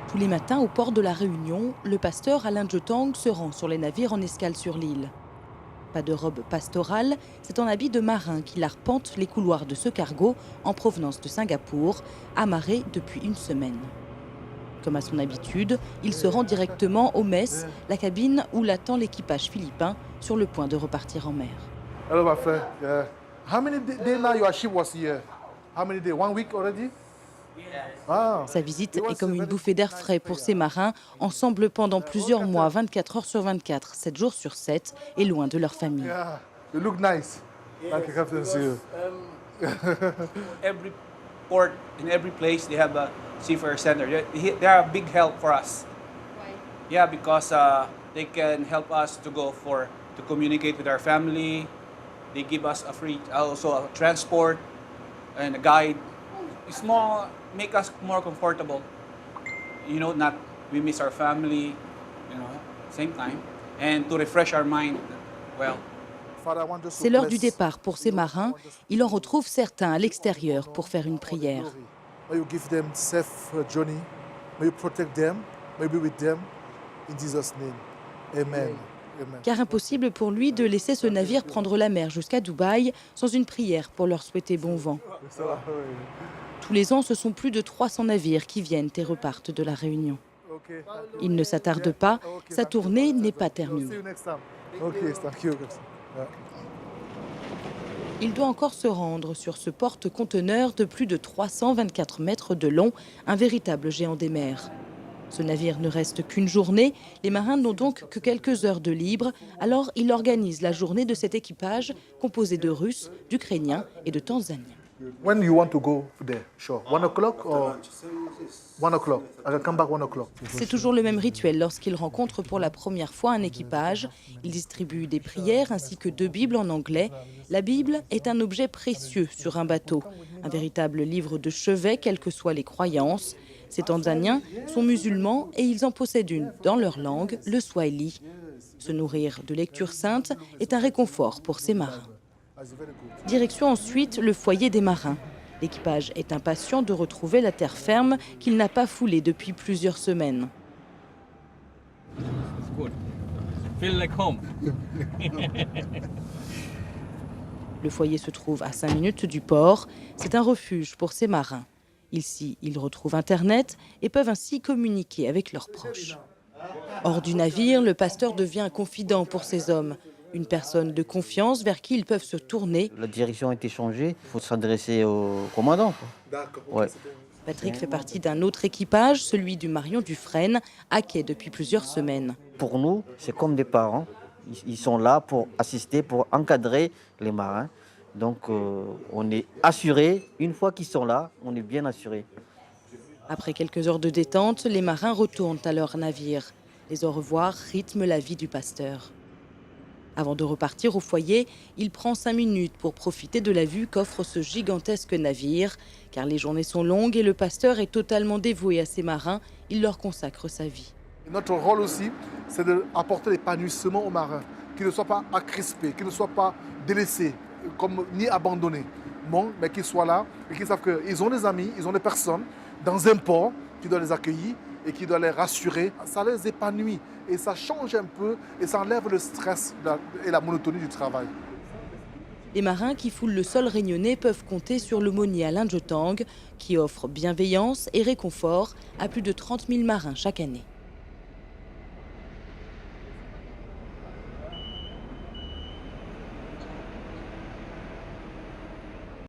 Tous les matins, au port de la Réunion, le pasteur Alain Jotang se rend sur les navires en escale sur l'île. Pas de robe pastorale, c'est en habit de marin qu'il arpente les couloirs de ce cargo en provenance de Singapour, amarré depuis une semaine. Comme à son habitude, il se rend directement au mess, la cabine où l'attend l'équipage philippin, sur le point de repartir en mer. Hello, my friend. Yeah. How many days now your ship was here? How many days? 1 week already? Ah. Sa visite est comme une bouffée d'air frais pour ces marins, ensemble pendant plusieurs mois, 24 heures sur 24, 7 jours sur 7, et loin de leur famille. Yeah. You look nice. Thank you, Captain. See you. Every port, in every place, they have a seafarer center. They are a big help for us. Why? Yeah, because they can help us to communicate with our family. They give us also a transport and a guide. It's more make us more comfortable. You know, not we miss our family, same time, and to refresh our mind. Well. C'est l'heure du départ pour ces marins. Il en retrouve certains à l'extérieur pour faire une prière. May you give them safe journey. May you protect them. May be with them. In Jesus' name. Amen. Amen. Car impossible pour lui de laisser ce navire prendre la mer jusqu'à Dubaï sans une prière pour leur souhaiter bon vent. Tous les ans, ce sont plus de 300 navires qui viennent et repartent de la Réunion. Il ne s'attarde pas, sa tournée n'est pas terminée. Il doit encore se rendre sur ce porte-conteneurs de plus de 324 mètres de long, un véritable géant des mers. Ce navire ne reste qu'une journée, les marins n'ont donc que quelques heures de libre, alors il organise la journée de cet équipage composé de Russes, d'Ukrainiens et de Tanzaniens. When you want to go there, sure. 1 o'clock or 1 o'clock? I can come back 1 o'clock. C'est toujours le même rituel lorsqu'il rencontre pour la première fois un équipage. Il distribue des prières ainsi que 2 Bibles en anglais. La Bible est un objet précieux sur un bateau, un véritable livre de chevet, quelles que soient les croyances. Ces Tanzaniens sont musulmans et ils en possèdent une dans leur langue, le swahili. Se nourrir de lectures saintes est un réconfort pour ces marins. Direction ensuite le foyer des marins. L'équipage est impatient de retrouver la terre ferme qu'il n'a pas foulée depuis plusieurs semaines. Le foyer se trouve à 5 minutes du port. C'est un refuge pour ces marins. Ici, ils retrouvent Internet et peuvent ainsi communiquer avec leurs proches. Hors du navire, le pasteur devient un confident pour ces hommes. Une personne de confiance vers qui ils peuvent se tourner. La direction a été changée, il faut s'adresser au commandant. D'accord. Ouais. Patrick fait partie d'un autre équipage, celui du Marion Dufresne, à quai depuis plusieurs semaines. Pour nous, c'est comme des parents. Ils sont là pour assister, pour encadrer les marins. Donc on est assuré, une fois qu'ils sont là, on est bien assuré. Après quelques heures de détente, les marins retournent à leur navire. Les au revoir rythment la vie du pasteur. Avant de repartir au foyer, il prend 5 minutes pour profiter de la vue qu'offre ce gigantesque navire. Car les journées sont longues et le pasteur est totalement dévoué à ses marins. Il leur consacre sa vie. Notre rôle aussi, c'est d'apporter l'épanouissement aux marins, qu'ils ne soient pas crispés, qu'ils ne soient pas délaissés, ni abandonnés. Bon, mais qu'ils soient là et qu'ils savent qu'ils ont des amis, ils ont des personnes dans un port qui doivent les accueillir et qui doit les rassurer. Ça les épanouit et ça change un peu et ça enlève le stress et la monotonie du travail. Les marins qui foulent le sol réunionnais peuvent compter sur l'aumônier Alain Jotang qui offre bienveillance et réconfort à plus de 30 000 marins chaque année.